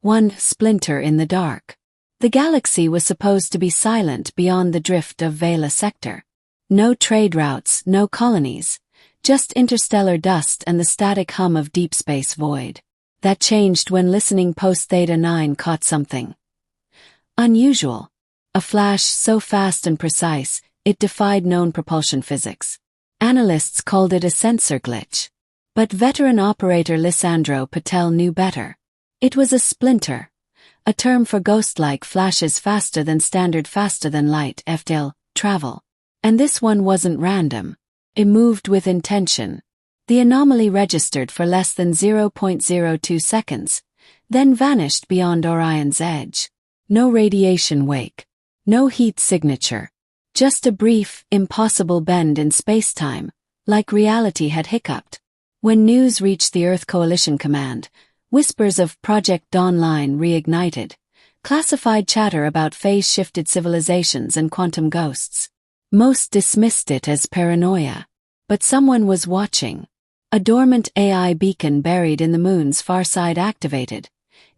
One splinter in the dark. The galaxy was supposed to be silent beyond the drift of Vela Sector. No trade routes, no colonies, just interstellar dust and the static hum of deep space void. That changed when listening post-Theta 9 caught something unusual. A flash so fast and precise, it defied known propulsion physics. Analysts called it a sensor glitch. But veteran operator Lissandro Patel knew better. It was a splinter, a term for ghost-like flashes faster than standard faster than light FDL travel. And this one wasn't random. It moved with intention. The anomaly registered for less than 0.02 seconds, then vanished beyond Orion's edge. No radiation wake. No heat signature. Just a brief, impossible bend in space-time, like reality had hiccuped. When news reached the Earth Coalition Command, whispers of Project Dawnline reignited, classified chatter about phase-shifted civilizations and quantum ghosts. Most dismissed it as paranoia. But someone was watching. A dormant AI beacon buried in the moon's far side activated,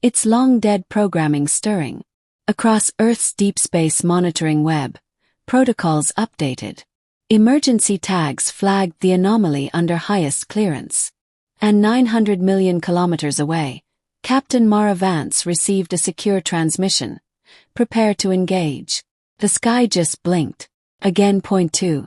its long-dead programming stirring. Across Earth's deep space monitoring web, protocols updated. Emergency tags flagged the anomaly under highest clearance. And 900 million kilometers away, Captain Mara Vance received a secure transmission. Prepare to engage. The sky just blinked. Again. Point 2.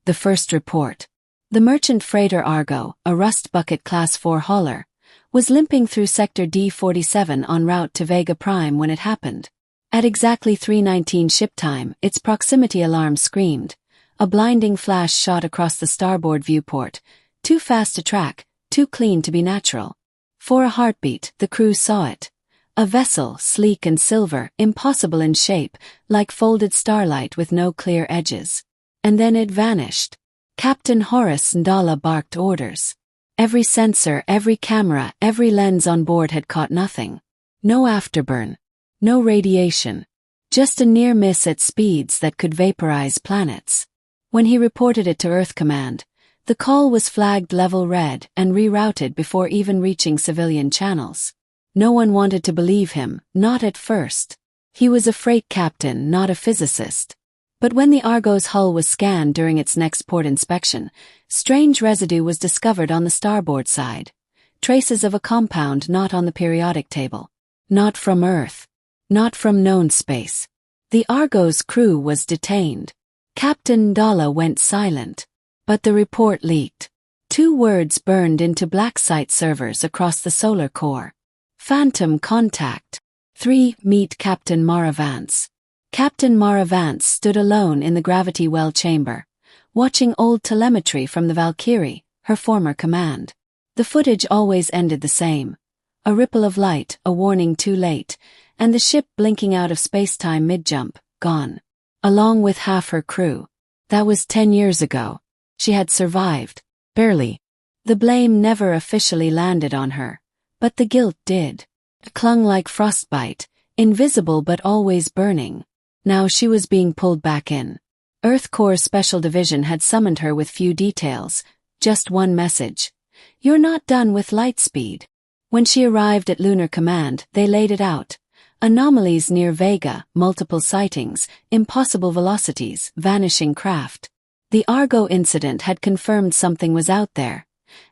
The first report. The merchant freighter Argo, a Rust Bucket Class 4 hauler, was limping through Sector D47 en route to Vega Prime when it happened. At exactly 3:19 ship time, its proximity alarm screamed. A blinding flash shot across the starboard viewport, too fast to track, too clean to be natural. For a heartbeat, the crew saw it. A vessel, sleek and silver, impossible in shape, like folded starlight with no clear edges. And then it vanished. Captain Horace Ndala barked orders. Every sensor, every camera, every lens on board had caught nothing. No afterburn. No radiation. Just a near miss at speeds that could vaporize planets. When he reported it to Earth Command, the call was flagged level red and rerouted before even reaching civilian channels. No one wanted to believe him, not at first. He was a freight captain, not a physicist. But when the Argo's hull was scanned during its next port inspection, strange residue was discovered on the starboard side. Traces of a compound not on the periodic table. Not from Earth. Not from known space. The Argo's crew was detained. Captain Ndala went silent. But the report leaked. 2 words burned into black site servers across the solar core. Phantom contact. 3. Meet Captain Mara Vance. Captain Mara Vance stood alone in the gravity well chamber, watching old telemetry from the Valkyrie, her former command. The footage always ended the same. A ripple of light, a warning too late, and the ship blinking out of space-time mid-jump, gone. Along with half her crew. That was 10 years ago. She had survived. Barely. The blame never officially landed on her. But the guilt did. It clung like frostbite, invisible but always burning. Now she was being pulled back in. Earth Corps Special Division had summoned her with few details, just one message. You're not done with light speed. When she arrived at Lunar Command, they laid it out. Anomalies near Vega, multiple sightings, impossible velocities, vanishing craft. The Argo incident had confirmed something was out there,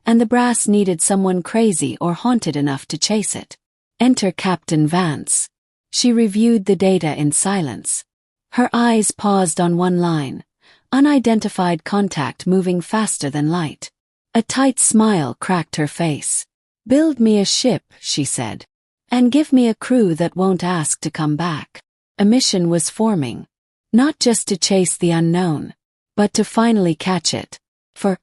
and the brass needed someone crazy or haunted enough to chase it. Enter Captain Vance. She reviewed the data in silence. Her eyes paused on one line, unidentified contact moving faster than light. A tight smile cracked her face. Build me a ship, she said. And give me a crew that won't ask to come back. A mission was forming. Not just to chase the unknown, but to finally catch it. For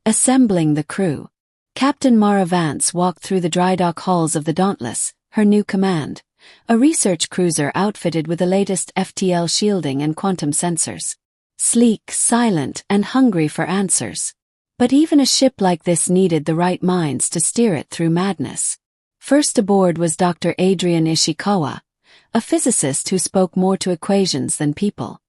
assembling the crew. Captain Mara Vance walked through the dry dock halls of the Dauntless, her new command. A research cruiser outfitted with the latest FTL shielding and quantum sensors. Sleek, silent, and hungry for answers. But even a ship like this needed the right minds to steer it through madness. First aboard was Dr. Adrian Ishikawa, a physicist who spoke more to equations than people.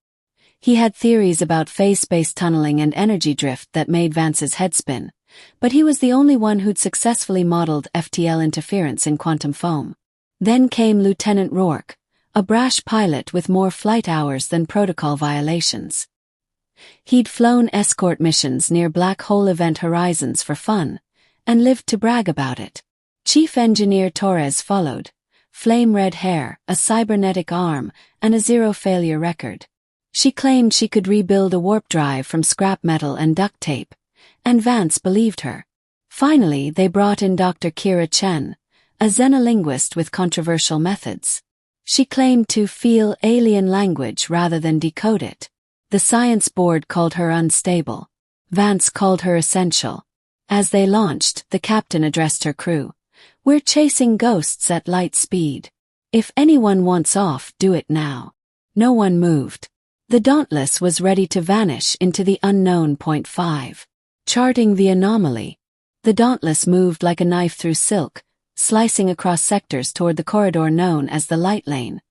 He had theories about phase-space tunneling and energy drift that made Vance's head spin, but he was the only one who'd successfully modeled FTL interference in quantum foam. Then came Lieutenant Rourke, a brash pilot with more flight hours than protocol violations. He'd flown escort missions near black hole event horizons for fun, and lived to brag about it. Chief Engineer Torres followed, flame-red hair, a cybernetic arm, and a zero-failure record. She claimed she could rebuild a warp drive from scrap metal and duct tape, and Vance believed her. Finally, they brought in Dr. Kira Chen, a xenolinguist with controversial methods. She claimed to feel alien language rather than decode it. The science board called her unstable. Vance called her essential. As they launched, the captain addressed her crew. "We're chasing ghosts at light speed. If anyone wants off, do it now." No one moved. The Dauntless was ready to vanish into the unknown. 5. Charting the anomaly. The Dauntless moved like a knife through silk, slicing across sectors toward the corridor known as the Light Lane,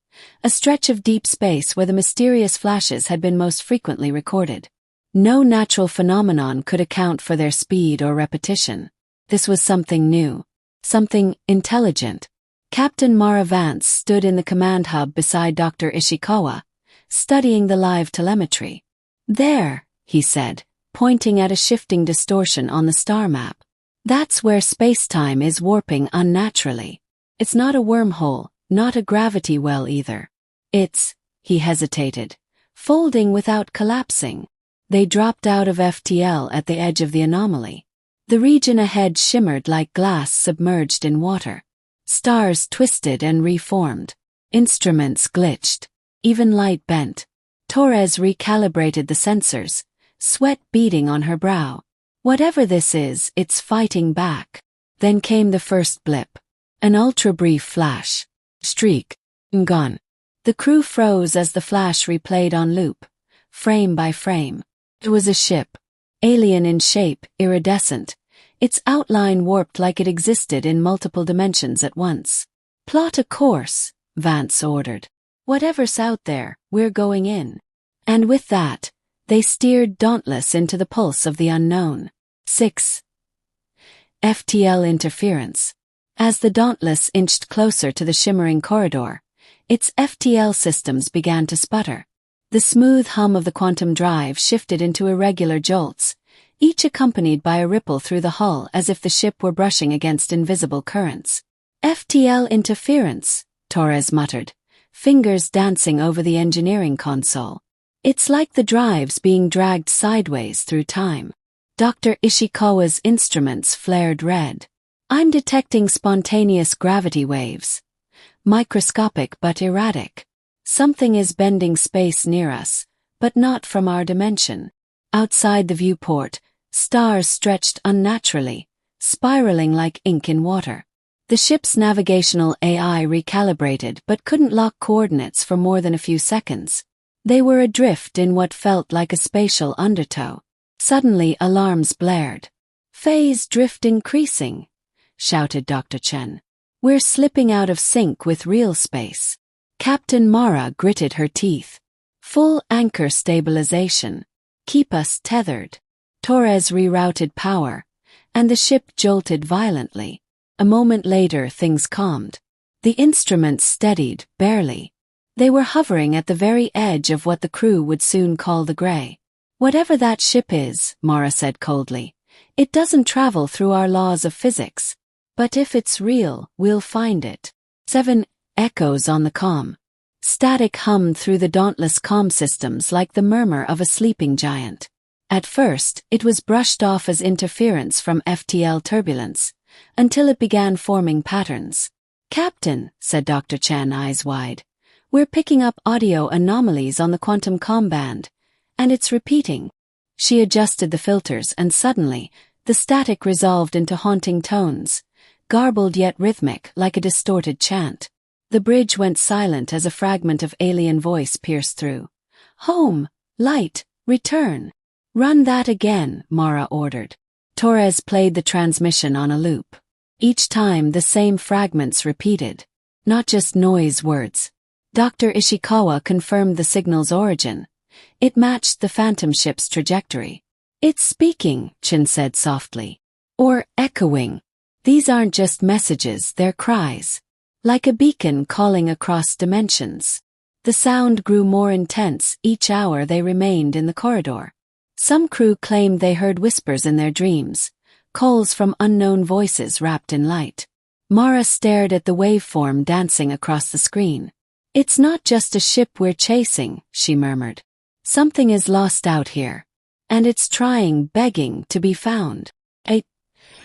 a stretch of deep space where the mysterious flashes had been most frequently recorded. No natural phenomenon could account for their speed or repetition. This was something new, something intelligent. Captain Mara Vance stood in the command hub beside Dr. Ishikawa, studying the live telemetry. "There," he said, pointing at a shifting distortion on the star map. "That's where space-time is warping unnaturally. It's not a wormhole, not a gravity well either. He hesitated, folding without collapsing." They dropped out of FTL at the edge of the anomaly. The region ahead shimmered like glass submerged in water. Stars twisted and reformed. Instruments glitched. Even light bent. Torres recalibrated the sensors, sweat beading on her brow. Whatever this is, it's fighting back. Then came the first blip. An ultra-brief flash. Streak. Gone. The crew froze as the flash replayed on loop, frame by frame. It was a ship. Alien in shape, iridescent. Its outline warped like it existed in multiple dimensions at once. "Plot a course," Vance ordered. "Whatever's out there, we're going in." And with that, they steered Dauntless into the pulse of the unknown. 6. FTL interference. As the Dauntless inched closer to the shimmering corridor, its FTL systems began to sputter. The smooth hum of the quantum drive shifted into irregular jolts, each accompanied by a ripple through the hull as if the ship were brushing against invisible currents. "FTL interference," Torres muttered, fingers dancing over the engineering console. "It's like the drives being dragged sideways through time." Dr. Ishikawa's instruments flared red. "I'm detecting spontaneous gravity waves. Microscopic but erratic. Something is bending space near us, but not from our dimension." Outside the viewport, stars stretched unnaturally, spiraling like ink in water. The ship's navigational AI recalibrated but couldn't lock coordinates for more than a few seconds. They were adrift in what felt like a spatial undertow. Suddenly alarms blared. "Phase drift increasing," shouted Dr. Chen. "We're slipping out of sync with real space." Captain Mara gritted her teeth. "Full anchor stabilization. Keep us tethered." Torres rerouted power, and the ship jolted violently. A moment later things calmed. The instruments steadied, barely. They were hovering at the very edge of what the crew would soon call the Grey. "Whatever that ship is," Mara said coldly, "it doesn't travel through our laws of physics. But if it's real, we'll find it." 7. Echoes on the comm. Static hummed through the Dauntless comm systems like the murmur of a sleeping giant. At first, it was brushed off as interference from FTL turbulence, until it began forming patterns. "Captain," said Dr. Chan, eyes wide, "we're picking up audio anomalies on the quantum comm band, and it's repeating." She adjusted the filters and suddenly, the static resolved into haunting tones, garbled yet rhythmic like a distorted chant. The bridge went silent as a fragment of alien voice pierced through. "Home, light, return." "Run that again," Mara ordered. Torres played the transmission on a loop. Each time the same fragments repeated. Not just noise words. Dr. Ishikawa confirmed the signal's origin. It matched the phantom ship's trajectory. "It's speaking," Chin said softly. "Or echoing. These aren't just messages, they're cries. like a beacon calling across dimensions. The sound grew more intense each hour they remained in the corridor. Some crew claimed they heard whispers in their dreams, calls from unknown voices wrapped in light. Mara stared at the waveform dancing across the screen. "It's not just a ship we're chasing," she murmured. "Something is lost out here. And it's trying, begging, to be found."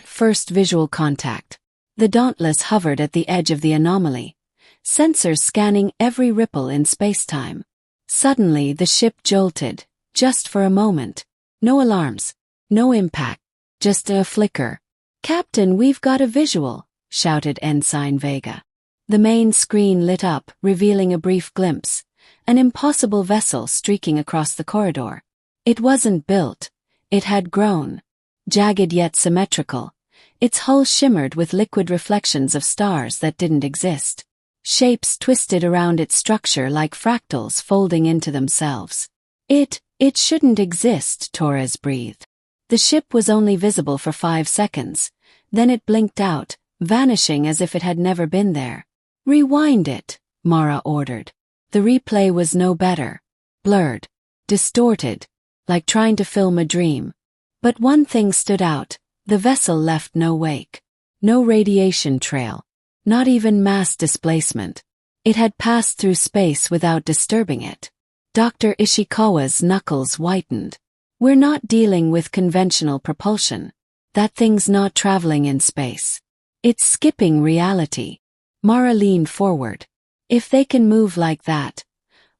First visual contact. The Dauntless hovered at the edge of the anomaly, sensors scanning every ripple in space-time. Suddenly the ship jolted, just for a moment. No alarms, no impact, just a flicker. "Captain, we've got a visual," shouted Ensign Vega. The main screen lit up, revealing a brief glimpse, an impossible vessel streaking across the corridor. It wasn't built, it had grown. Jagged yet symmetrical, its hull shimmered with liquid reflections of stars that didn't exist. Shapes twisted around its structure like fractals folding into themselves. It shouldn't exist," Torres breathed. The ship was only visible for 5 seconds, then it blinked out, vanishing as if it had never been there. "Rewind it," Mara ordered. The replay was no better. Blurred, distorted, like trying to film a dream. But one thing stood out: the vessel left no wake. No radiation trail. Not even mass displacement. It had passed through space without disturbing it. Dr. Ishikawa's knuckles whitened. "We're not dealing with conventional propulsion. That thing's not traveling in space. It's skipping reality." Mara leaned forward. "If they can move like that,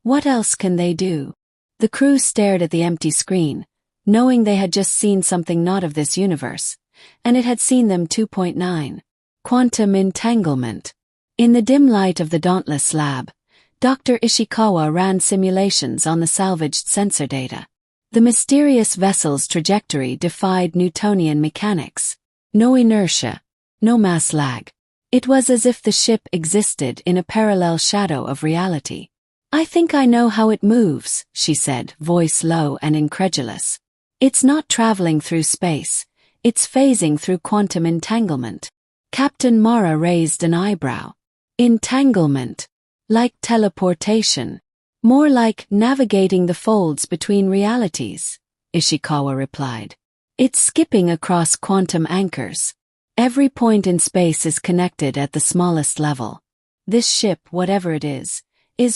what else can they do?" The crew stared at the empty screen, knowing they had just seen something not of this universe, and it had seen them. 2.9. Quantum entanglement. In the dim light of the Dauntless lab, Dr. Ishikawa ran simulations on the salvaged sensor data. The mysterious vessel's trajectory defied Newtonian mechanics. No inertia, no mass lag. It was as if the ship existed in a parallel shadow of reality. "I think I know how it moves," she said, voice low and incredulous. "It's not traveling through space, it's phasing through quantum entanglement." Captain Mara raised an eyebrow. "Entanglement? Like teleportation?" "More like navigating the folds between realities," Ishikawa replied. "It's skipping across quantum anchors. Every point in space is connected at the smallest level. This ship, whatever it is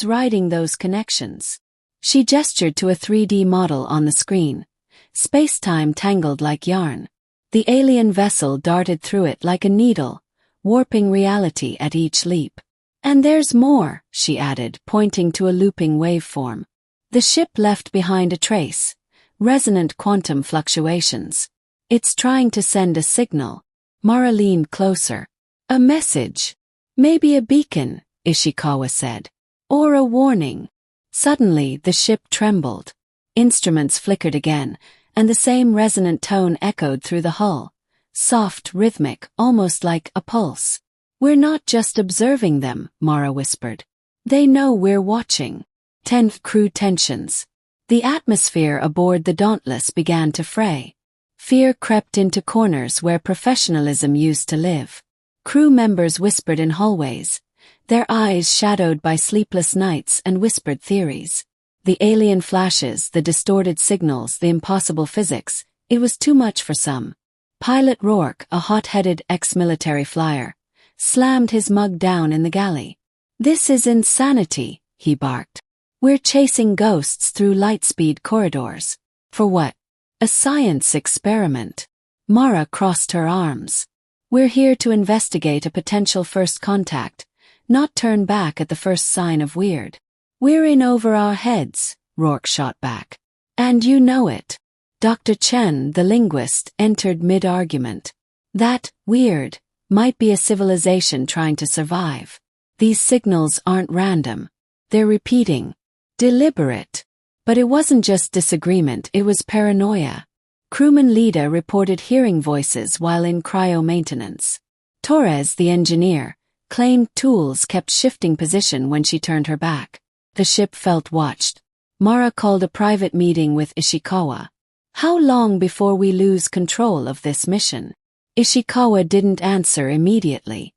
riding those connections." She gestured to a 3D model on the screen. Space-time tangled like yarn. The alien vessel darted through it like a needle, warping reality at each leap. "And there's more," she added, pointing to a looping waveform. "The ship left behind a trace, resonant quantum fluctuations. It's trying to send a signal." Mara leaned closer. "A message. Maybe a beacon," Ishikawa said. "Or a warning." Suddenly, the ship trembled. Instruments flickered again, and the same resonant tone echoed through the hull. Soft, rhythmic, almost like a pulse. "We're not just observing them," Mara whispered. "They know we're watching." 10th crew tensions. The atmosphere aboard the Dauntless began to fray. Fear crept into corners where professionalism used to live. Crew members whispered in hallways, their eyes shadowed by sleepless nights and whispered theories. The alien flashes, the distorted signals, the impossible physics, it was too much for some. Pilot Rourke, a hot-headed ex-military flyer, slammed his mug down in the galley. "This is insanity," he barked. "We're chasing ghosts through lightspeed corridors. For what? A science experiment." Mara crossed her arms. "We're here to investigate a potential first contact, not turn back at the first sign of weird." "We're in over our heads," Rourke shot back. "And you know it." Dr. Chen, the linguist, entered mid-argument. "That weird might be a civilization trying to survive. These signals aren't random. They're repeating. Deliberate." But it wasn't just disagreement, it was paranoia. Crewman Lida reported hearing voices while in cryo-maintenance. Torres, the engineer, claimed tools kept shifting position when she turned her back. The ship felt watched. Mara called a private meeting with Ishikawa. "How long before we lose control of this mission?" Ishikawa didn't answer immediately.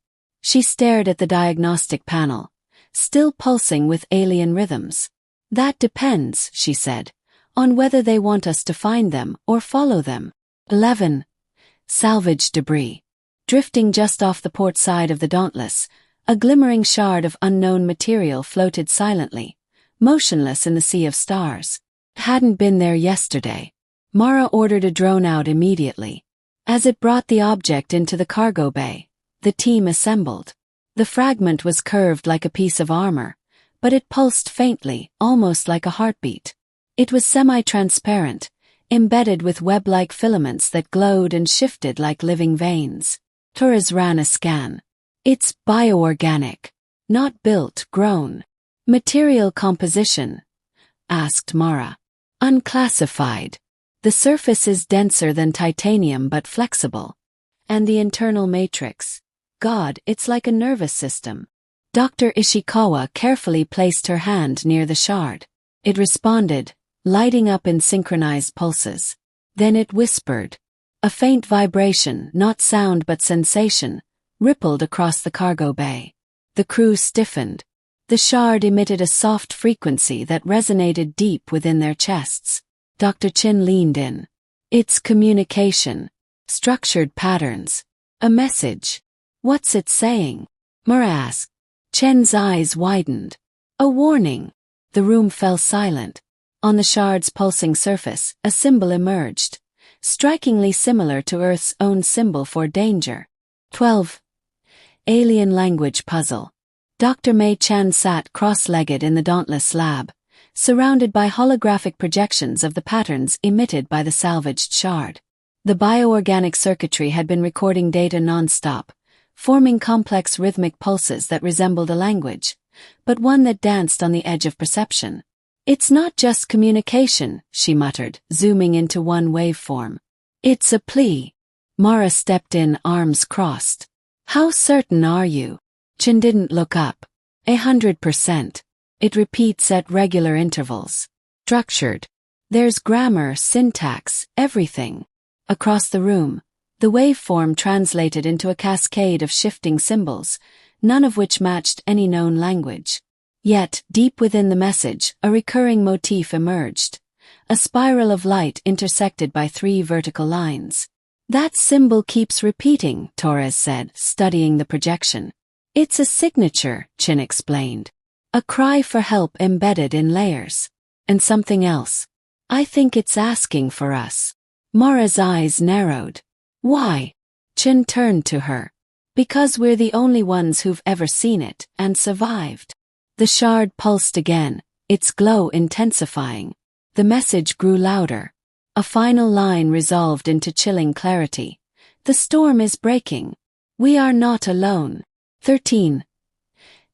She stared at the diagnostic panel, still pulsing with alien rhythms. That depends, she said, on whether they want us to find them or follow them. 11. Salvage debris. Drifting just off the port side of the Dauntless, a glimmering shard of unknown material floated silently, motionless in the sea of stars. It hadn't been there yesterday. Mara ordered a drone out immediately. As it brought the object into the cargo bay, the team assembled. The fragment was curved like a piece of armor, but it pulsed faintly, almost like a heartbeat. It was semi-transparent, embedded with web-like filaments that glowed and shifted like living veins. Torres ran a scan. It's bioorganic. Not built, grown. Material composition? Asked Mara. Unclassified. The surface is denser than titanium but flexible. And the internal matrix? God, it's like a nervous system. Dr. Ishikawa carefully placed her hand near the shard. It responded, lighting up in synchronized pulses. Then it whispered. A faint vibration, not sound but sensation, rippled across the cargo bay. The crew stiffened. The shard emitted a soft frequency that resonated deep within their chests. Dr. Chin leaned in. It's communication. Structured patterns. A message. What's it saying? Mara asked. Chen's eyes widened. A warning. The room fell silent. On the shard's pulsing surface, a symbol emerged, strikingly similar to Earth's own symbol for danger. 12. Alien language puzzle. Dr. Mei Chan sat cross-legged in the Dauntless lab, surrounded by holographic projections of the patterns emitted by the salvaged shard. The bioorganic circuitry had been recording data non-stop, forming complex rhythmic pulses that resembled a language, but one that danced on the edge of perception. It's not just communication, she muttered, zooming into one waveform. It's a plea. Mara stepped in, arms crossed. How certain are you? Chin didn't look up. 100%. It repeats at regular intervals. Structured. There's grammar, syntax, everything. Across the room, the waveform translated into a cascade of shifting symbols, none of which matched any known language. Yet, deep within the message, a recurring motif emerged. A spiral of light intersected by 3 vertical lines. That symbol keeps repeating, Torres said, studying the projection. It's a signature, Chin explained. A cry for help embedded in layers. And something else. I think it's asking for us. Mara's eyes narrowed. Why? Chin turned to her. Because we're the only ones who've ever seen it, and survived. The shard pulsed again, its glow intensifying. The message grew louder. A final line resolved into chilling clarity. The storm is breaking. We are not alone. 13.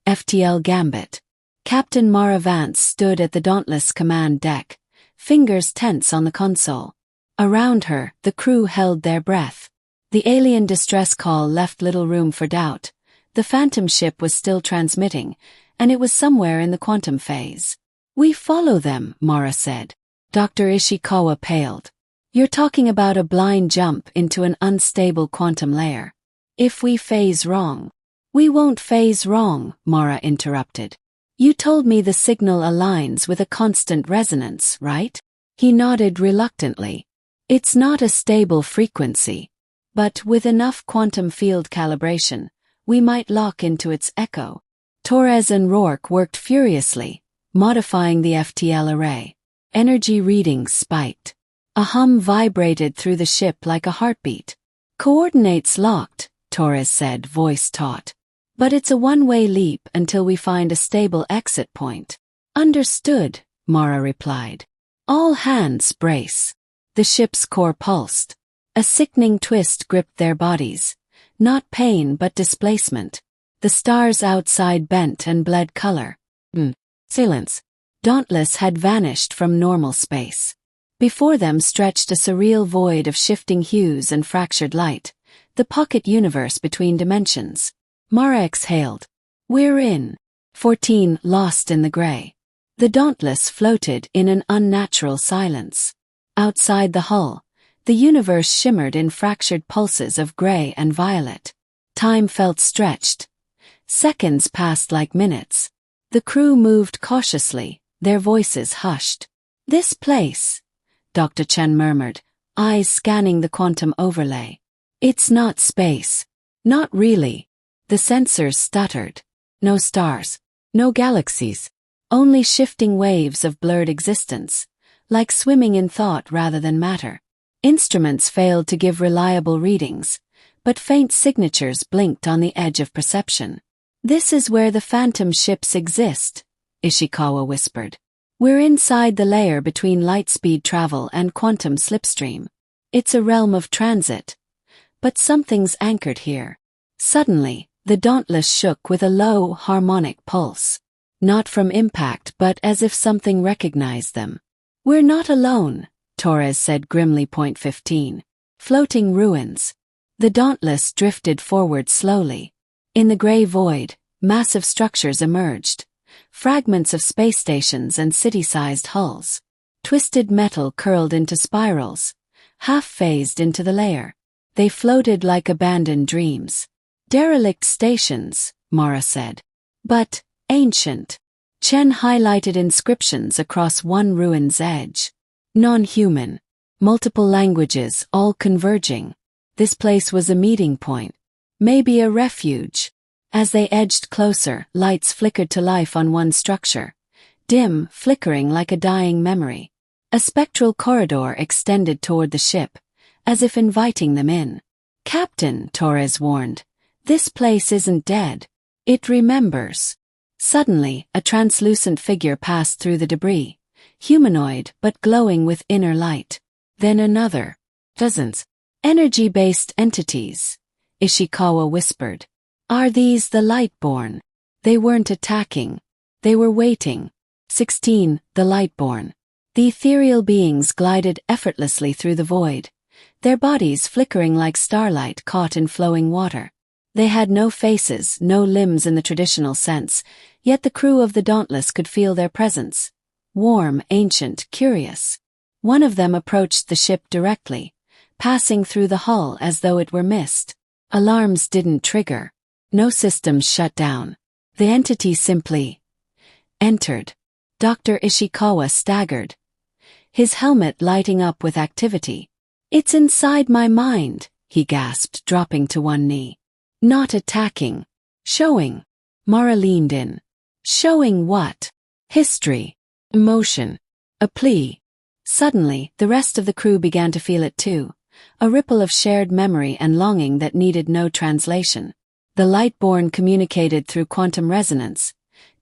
FTL Gambit. Captain Mara Vance stood at the Dauntless command deck, fingers tense on the console. Around her, the crew held their breath. The alien distress call left little room for doubt. The phantom ship was still transmitting, and it was somewhere in the quantum phase. We follow them, Mara said. Dr. Ishikawa paled. You're talking about a blind jump into an unstable quantum layer. If we phase wrong. We won't phase wrong, Mara interrupted. You told me the signal aligns with a constant resonance, right? He nodded reluctantly. It's not a stable frequency. But with enough quantum field calibration, we might lock into its echo. Torres and Rourke worked furiously, modifying the FTL array. Energy readings spiked. A hum vibrated through the ship like a heartbeat. Coordinates locked, Torres said, voice taut. But it's a one-way leap until we find a stable exit point. Understood, Mara replied. All hands brace. The ship's core pulsed. A sickening twist gripped their bodies. Not pain but displacement. The stars outside bent and bled color. Silence. Dauntless had vanished from normal space. Before them stretched a surreal void of shifting hues and fractured light, the pocket universe between dimensions. Mara exhaled. We're in. 14 lost in the gray. The Dauntless floated in an unnatural silence. Outside the hull, the universe shimmered in fractured pulses of gray and violet. Time felt stretched, Seconds passed like minutes. The crew moved cautiously, their voices hushed. "This place," Dr. Chen murmured, eyes scanning the quantum overlay. "It's not space." "Not really." The sensors stuttered. No stars. No galaxies. Only shifting waves of blurred existence, like swimming in thought rather than matter. Instruments failed to give reliable readings, but faint signatures blinked on the edge of perception. "This is where the phantom ships exist," Ishikawa whispered. "We're inside the layer between light-speed travel and quantum slipstream. It's a realm of transit. But something's anchored here." Suddenly, the Dauntless shook with a low, harmonic pulse. Not from impact but as if something recognized them. "We're not alone," Torres said grimly. Point 15. Floating ruins. The Dauntless drifted forward slowly. In the gray void, massive structures emerged. Fragments of space stations and city-sized hulls. Twisted metal curled into spirals, half-phased into the layer. They floated like abandoned dreams. "Derelict stations," Mara said. "But ancient." Chen highlighted inscriptions across one ruin's edge. "Non-human." Multiple languages, all converging. This place was a meeting point. Maybe a refuge. As they edged closer, lights flickered to life on one structure. Dim, flickering like a dying memory. A spectral corridor extended toward the ship, as if inviting them in. "Captain," Torres warned, "this place isn't dead. It remembers." Suddenly, a translucent figure passed through the debris, humanoid but glowing with inner light. Then another. Dozens. "Energy-based entities," Ishikawa whispered. "Are these the Lightborn?" They weren't attacking. They were waiting. 16. The Lightborn. The ethereal beings glided effortlessly through the void, their bodies flickering like starlight caught in flowing water. They had no faces, no limbs in the traditional sense, yet the crew of the Dauntless could feel their presence. Warm, ancient, curious. One of them approached the ship directly, passing through the hull as though it were mist. Alarms didn't trigger. No systems shut down. The entity simply entered. Dr. Ishikawa staggered, his helmet lighting up with activity. "It's inside my mind," he gasped, dropping to one knee. "Not attacking. Showing." Mara leaned in. "Showing what?" "History. Emotion. A plea." Suddenly, the rest of the crew began to feel it too. A ripple of shared memory and longing that needed no translation. The Lightborn communicated through quantum resonance,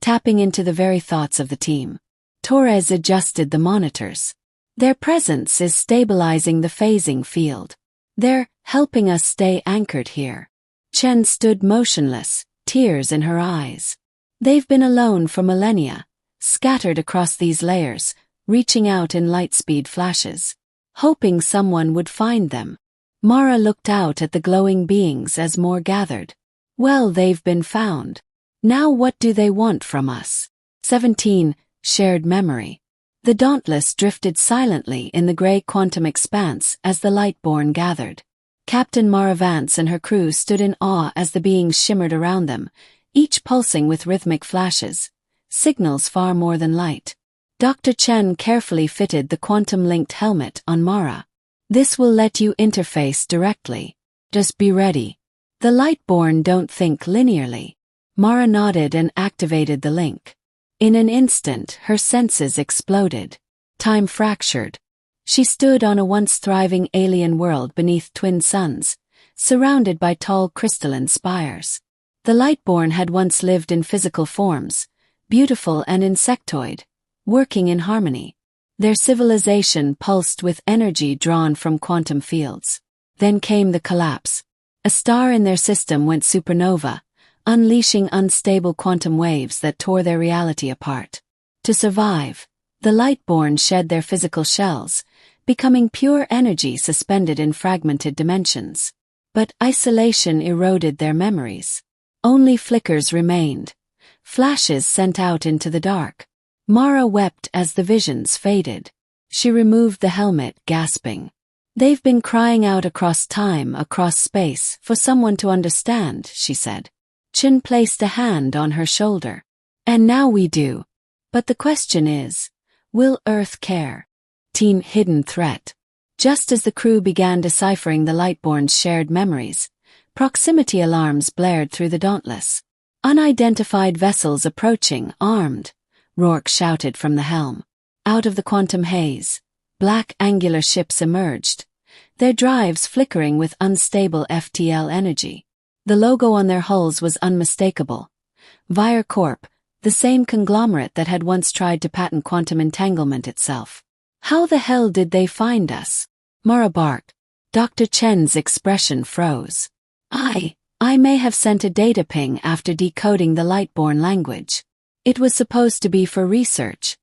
tapping into the very thoughts of the team. Torres adjusted the monitors. "Their presence is stabilizing the phasing field. They're helping us stay anchored here." Chen stood motionless, tears in her eyes. "They've been alone for millennia, scattered across these layers, reaching out in light-speed flashes, hoping someone would find them." Mara looked out at the glowing beings as more gathered. "Well, they've been found. Now what do they want from us?" 17. Shared memory. The Dauntless drifted silently in the gray quantum expanse as the Lightborn gathered. Captain Mara Vance and her crew stood in awe as the beings shimmered around them, each pulsing with rhythmic flashes, signals far more than light. Dr. Chen carefully fitted the quantum-linked helmet on Mara. "This will let you interface directly. Just be ready." "The Lightborn don't think linearly." Mara nodded and activated the link. In an instant, her senses exploded. Time fractured. She stood on a once-thriving alien world beneath twin suns, surrounded by tall crystalline spires. The Lightborn had once lived in physical forms, beautiful and insectoid, working in harmony. Their civilization pulsed with energy drawn from quantum fields. Then came the collapse. A star in their system went supernova, unleashing unstable quantum waves that tore their reality apart. To survive, the Lightborn shed their physical shells, becoming pure energy suspended in fragmented dimensions. But isolation eroded their memories. Only flickers remained, flashes sent out into the dark. Mara wept as the visions faded. She removed the helmet, gasping. "They've been crying out across time, across space, for someone to understand," she said. Chen placed a hand on her shoulder. And now we do. But the question is, will Earth care? Team Hidden Threat. Just as the crew began deciphering the Lightborn's shared memories, proximity alarms blared through the Dauntless. Unidentified vessels approaching, armed, Rourke shouted from the helm. Out of the quantum haze, black angular ships emerged, their drives flickering with unstable FTL energy. The logo on their hulls was unmistakable. Vire Corp, the same conglomerate that had once tried to patent quantum entanglement itself. How the hell did they find us? Mara barked. Dr. Chen's expression froze. I may have sent a data ping after decoding the Lightborn language. It was supposed to be for research.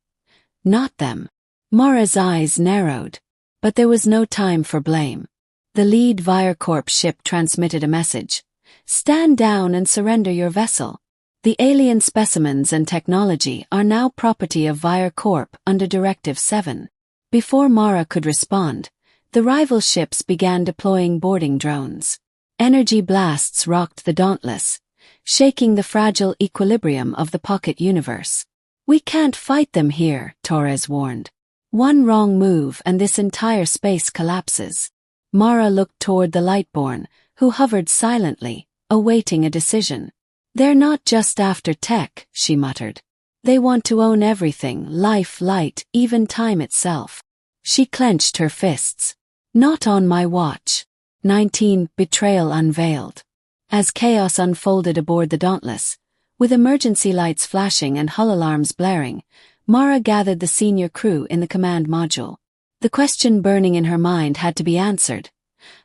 Not them. Mara's eyes narrowed. But there was no time for blame. The lead Vire Corp ship transmitted a message. Stand down and surrender your vessel. The alien specimens and technology are now property of Vire Corp under Directive 7. Before Mara could respond, the rival ships began deploying boarding drones. Energy blasts rocked the Dauntless, shaking the fragile equilibrium of the pocket universe. We can't fight them here, Torres warned. One wrong move and this entire space collapses. Mara looked toward the Lightborn, who hovered silently, awaiting a decision. They're not just after tech, she muttered. They want to own everything, life, light, even time itself. She clenched her fists. Not on my watch. 19. Betrayal unveiled. As chaos unfolded aboard the Dauntless, with emergency lights flashing and hull alarms blaring, Mara gathered the senior crew in the command module. The question burning in her mind had to be answered.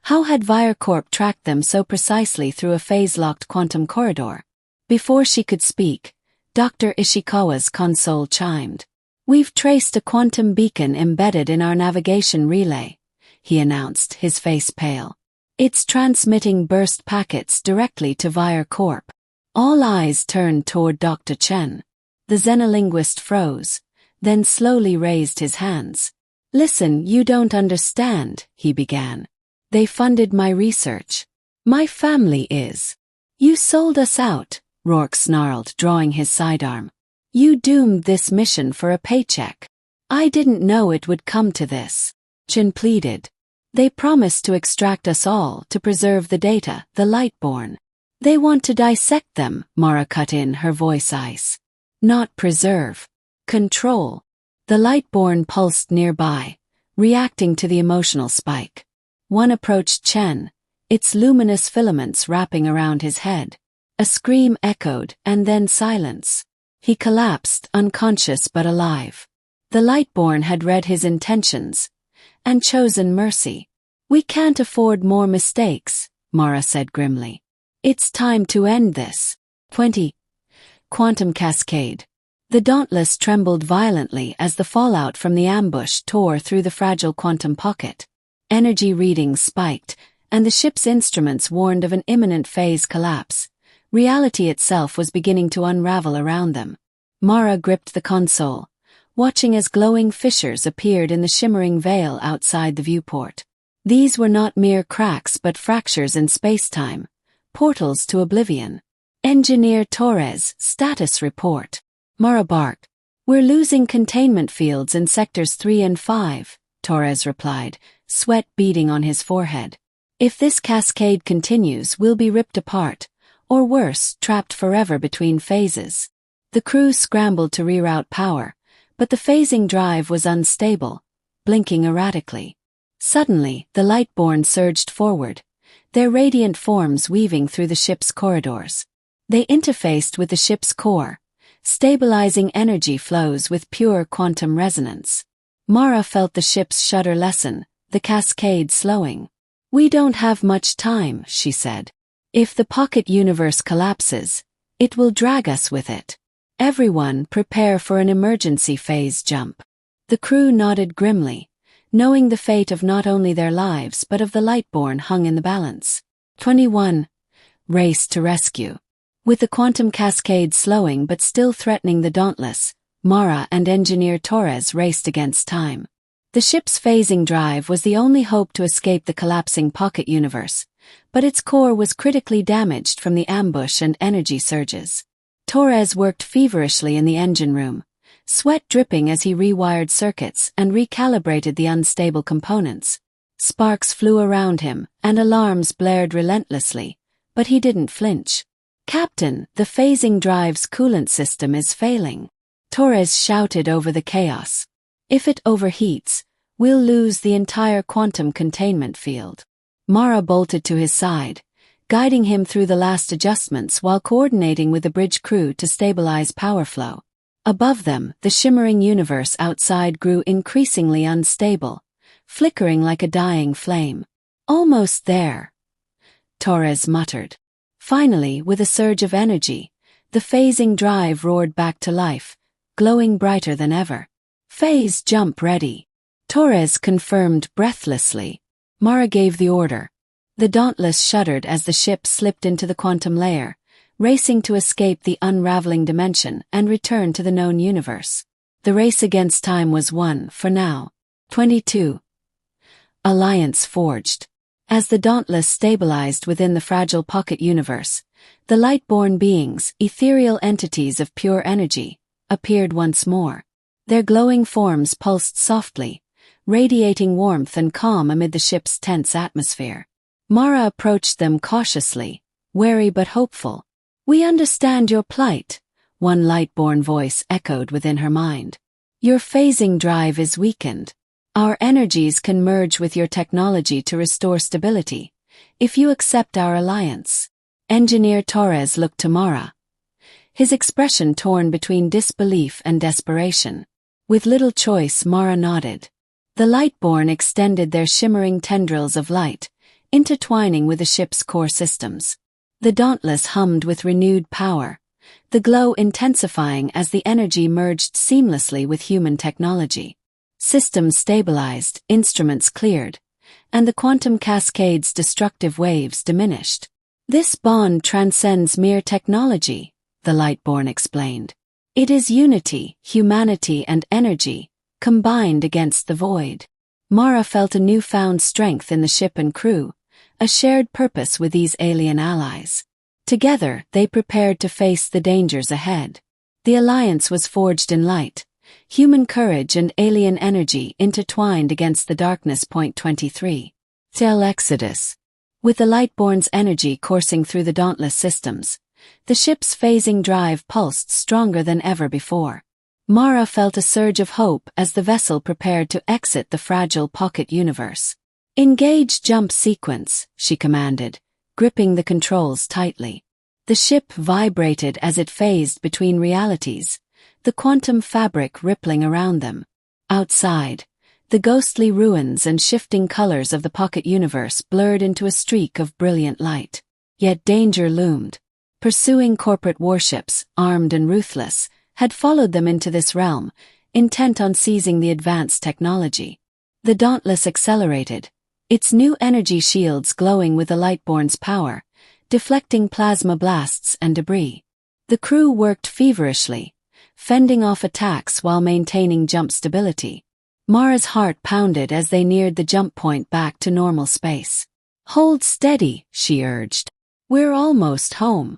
How had Vire Corp tracked them so precisely through a phase-locked quantum corridor? Before she could speak, Dr. Ishikawa's console chimed. We've traced a quantum beacon embedded in our navigation relay, he announced, his face pale. It's transmitting burst packets directly to Vire Corp. All eyes turned toward Dr. Chen. The xenolinguist froze, then slowly raised his hands. Listen, you don't understand, he began. They funded my research. My family is. You sold us out, Rourke snarled, drawing his sidearm. You doomed this mission for a paycheck. I didn't know it would come to this. Chen pleaded. They promised to extract us all to preserve the data, the Lightborn. They want to dissect them, Mara cut in, her voice ice. Not preserve. Control. The Lightborn pulsed nearby, reacting to the emotional spike. One approached Chen, its luminous filaments wrapping around his head. A scream echoed, and then silence. He collapsed, unconscious but alive. The Lightborn had read his intentions, and chosen mercy. We can't afford more mistakes, Mara said grimly. It's time to end this. 20. Quantum Cascade. The Dauntless trembled violently as the fallout from the ambush tore through the fragile quantum pocket. Energy readings spiked, and the ship's instruments warned of an imminent phase collapse. Reality itself was beginning to unravel around them. Mara gripped the console, watching as glowing fissures appeared in the shimmering veil outside the viewport. These were not mere cracks but fractures in space-time, portals to oblivion. Engineer Torres, status report. Mara barked. We're losing containment fields in sectors 3 and 5, Torres replied, sweat beading on his forehead. If this cascade continues, we'll be ripped apart, or worse, trapped forever between phases. The crew scrambled to reroute power, but the phasing drive was unstable, blinking erratically. Suddenly, the Lightborn surged forward, their radiant forms weaving through the ship's corridors. They interfaced with the ship's core, stabilizing energy flows with pure quantum resonance. Mara felt the ship's shudder lessen, the cascade slowing. We don't have much time, she said. If the pocket universe collapses, it will drag us with it. Everyone prepare for an emergency phase jump. The crew nodded grimly, knowing the fate of not only their lives but of the Lightborn hung in the balance. 21. Race to rescue. With the quantum cascade slowing but still threatening the Dauntless, Mara and Engineer Torres raced against time. The ship's phasing drive was the only hope to escape the collapsing pocket universe, but its core was critically damaged from the ambush and energy surges. Torres worked feverishly in the engine room, sweat dripping as he rewired circuits and recalibrated the unstable components. Sparks flew around him, and alarms blared relentlessly, but he didn't flinch. "Captain, the phasing drive's coolant system is failing," Torres shouted over the chaos. "If it overheats, we'll lose the entire quantum containment field." Mara bolted to his side, guiding him through the last adjustments while coordinating with the bridge crew to stabilize power flow. Above them, the shimmering universe outside grew increasingly unstable, flickering like a dying flame. "Almost there," Torres muttered. Finally, with a surge of energy, the phasing drive roared back to life, glowing brighter than ever. "Phase jump ready," Torres confirmed breathlessly. Mara gave the order. The Dauntless shuddered as the ship slipped into the quantum layer, racing to escape the unraveling dimension and return to the known universe. The race against time was won, for now. 22. Alliance forged. As the Dauntless stabilized within the fragile pocket universe, the light-born beings, ethereal entities of pure energy, appeared once more. Their glowing forms pulsed softly, radiating warmth and calm amid the ship's tense atmosphere. Mara approached them cautiously, wary but hopeful. "We understand your plight," one light-born voice echoed within her mind. "Your phasing drive is weakened. Our energies can merge with your technology to restore stability, if you accept our alliance." Engineer Torres looked to Mara, his expression torn between disbelief and desperation. With little choice, Mara nodded. The Lightborn extended their shimmering tendrils of light, intertwining with the ship's core systems. The Dauntless hummed with renewed power, the glow intensifying as the energy merged seamlessly with human technology. Systems stabilized, instruments cleared, and the quantum cascade's destructive waves diminished. "This bond transcends mere technology," the Lightborn explained. "It is unity, humanity and energy, combined against the void." Mara felt a newfound strength in the ship and crew, a shared purpose with these alien allies. Together, they prepared to face the dangers ahead. The alliance was forged in light, human courage and alien energy intertwined against the darkness. 23. Till Exodus. With the Lightborn's energy coursing through the Dauntless systems, the ship's phasing drive pulsed stronger than ever before. Mara felt a surge of hope as the vessel prepared to exit the fragile pocket universe. "Engage jump sequence," she commanded, gripping the controls tightly. The ship vibrated as it phased between realities, the quantum fabric rippling around them. Outside, the ghostly ruins and shifting colors of the pocket universe blurred into a streak of brilliant light. Yet danger loomed. Pursuing corporate warships, armed and ruthless, had followed them into this realm, intent on seizing the advanced technology. The Dauntless accelerated, its new energy shields glowing with the Lightborn's power, deflecting plasma blasts and debris. The crew worked feverishly, fending off attacks while maintaining jump stability. Mara's heart pounded as they neared the jump point back to normal space. "Hold steady," she urged. "We're almost home."